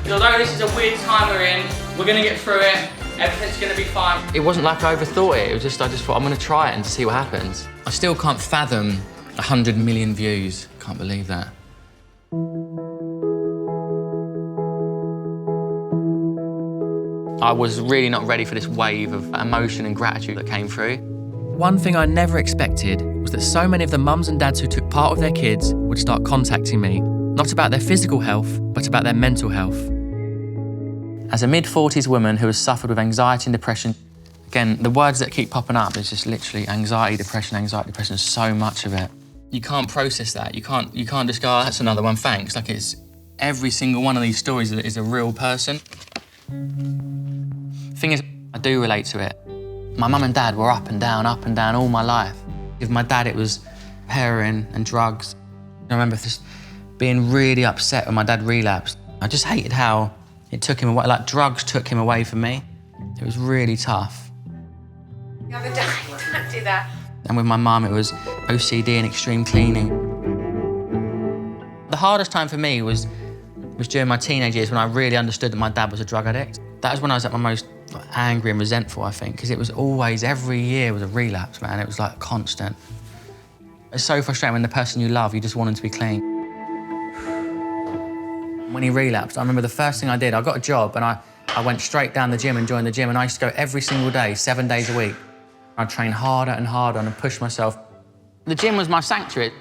Although this is a weird time we're in, we're gonna get through it. Everything's gonna be fine. It wasn't like I overthought it. It was just, I just thought, I'm gonna try it and see what happens. I still can't fathom 100 million views. Can't believe that. I was really not ready for this wave of emotion and gratitude that came through. One thing I never expected was that so many of the mums and dads who took part with their kids would start contacting me, not about their physical health, but about their mental health. As a mid-40s woman who has suffered with anxiety and depression, again, the words that keep popping up is just literally anxiety, depression, so much of it. You can't process that. You can't just go, oh, that's another one, thanks. Like, it's every single one of these stories is a real person. Thing is, I do relate to it. My mum and dad were up and down all my life. With my dad, it was heroin and drugs. I remember just being really upset when my dad relapsed. I just hated how it took him away, like drugs took him away from me. It was really tough. You have a dad, don't do that. And with my mum, it was OCD and extreme cleaning. The hardest time for me was during my teenage years when I really understood that my dad was a drug addict. That was when I was at my most angry and resentful, I think, because it was always, every year was a relapse, man. It was like constant. It's so frustrating when the person you love, you just want them to be clean. When he relapsed, I remember the first thing I did, I got a job and I went straight down the gym and joined the gym, and I used to go every single day, 7 days a week. I'd train harder and harder and push myself. The gym was my sanctuary.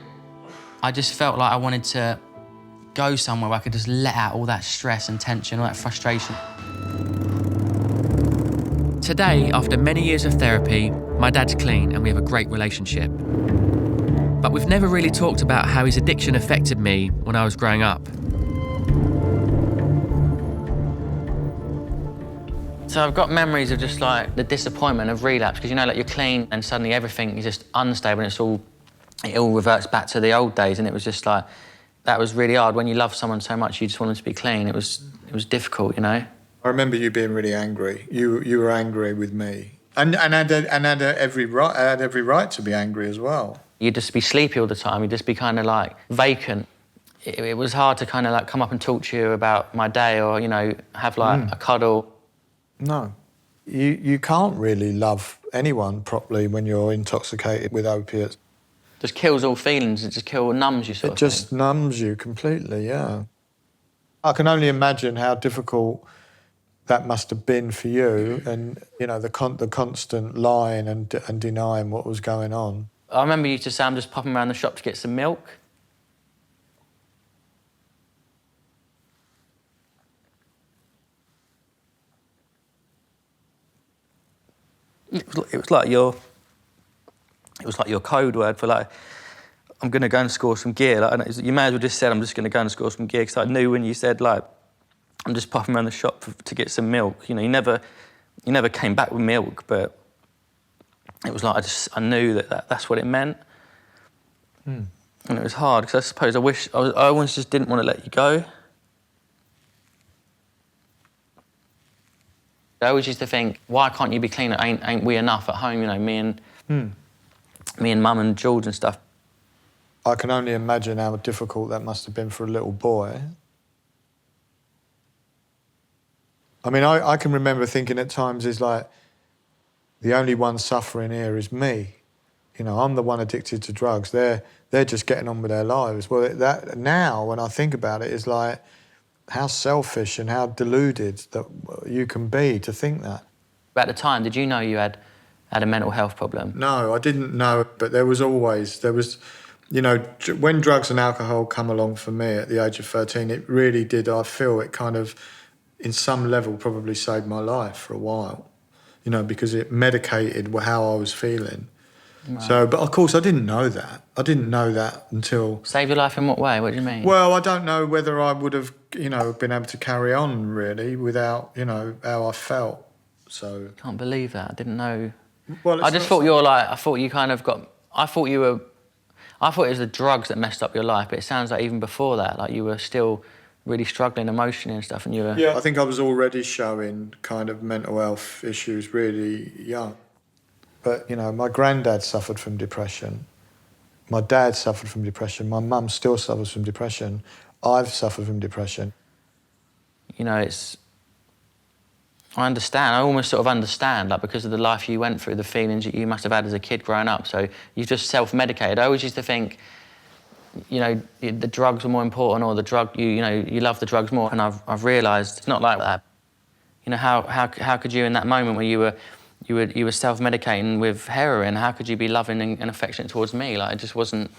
I just felt like I wanted to go somewhere where I could just let out all that stress and tension, all that frustration. Today, after many years of therapy, my dad's clean and we have a great relationship. But we've never really talked about how his addiction affected me when I was growing up. So I've got memories of just like the disappointment of relapse, because you know, like you're clean and suddenly everything is just unstable and it all reverts back to the old days, and it was just like, that was really hard. When you love someone so much, you just want them to be clean. It was difficult, you know? I remember you being really angry. You were angry with me, and had every right to be angry as well. You'd just be sleepy all the time. You'd just be kind of like vacant. It was hard to kind of like come up and talk to you about my day, or, you know, have like a cuddle. No, you can't really love anyone properly when you're intoxicated with opiates. Just kills all feelings. It just numbs you, sort of thing. It just numbs you completely, yeah. I can only imagine how difficult that must have been for you, and, you know, the constant lying and denying what was going on. I remember you used to say, I'm just popping around the shop to get some milk. It was like your code word for like, I'm going to go and score some gear. Like, you may as well just said, I'm just going to go and score some gear, because I knew when you said, like, I'm just popping around the shop to get some milk. You know, you never came back with milk, but it was like I knew that's what it meant. And it was hard, because I suppose I always just didn't want to let you go. I always used to think, why can't you be clean? Ain't we enough at home? You know, me and Mum and George and stuff. I can only imagine how difficult that must have been for a little boy. I mean, I can remember thinking at times, is like, the only one suffering here is me. You know, I'm the one addicted to drugs. They're just getting on with their lives. Well, that now, when I think about it, is like, how selfish and how deluded that you can be to think that. At the time, did you know you had a mental health problem? No, I didn't know, but there was, you know, when drugs and alcohol come along for me at the age of 13, it really did, I feel it kind of, in some level, probably saved my life for a while, you know, because it medicated how I was feeling. Right. So, but of course, I didn't know that. I didn't know that until... Save your life in what way? What do you mean? Well, I don't know whether I would have, you know, been able to carry on, really, without, you know, how I felt, so... Can't believe that. I didn't know... Well, I just thought you're like... I thought you kind of got... I thought it was the drugs that messed up your life, but it sounds like even before that, like, you were still really struggling emotionally and stuff, and you were... Yeah, I think I was already showing kind of mental health issues really young. But, you know, my granddad suffered from depression. My dad suffered from depression. My mum still suffers from depression. I've suffered from depression. you know, I understand. I almost sort of understand, like, because of the life you went through, the feelings you must have had as a kid growing up. So you've just self-medicated. I always used to think, you know, the drugs were more important, or the drug, you know, you love the drugs more. And I've realised it's not like that. You know, how could you, in that moment where you were self-medicating with heroin, how could you be loving and affectionate towards me? Like, it wasn't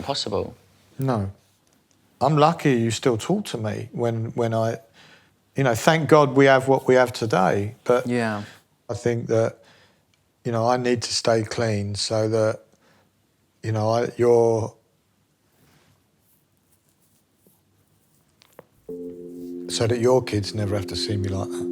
possible. No. I'm lucky you still talk to me when I, you know, thank God we have what we have today. But yeah, I think that, you know, I need to stay clean so that, you know, so that your kids never have to see me like that.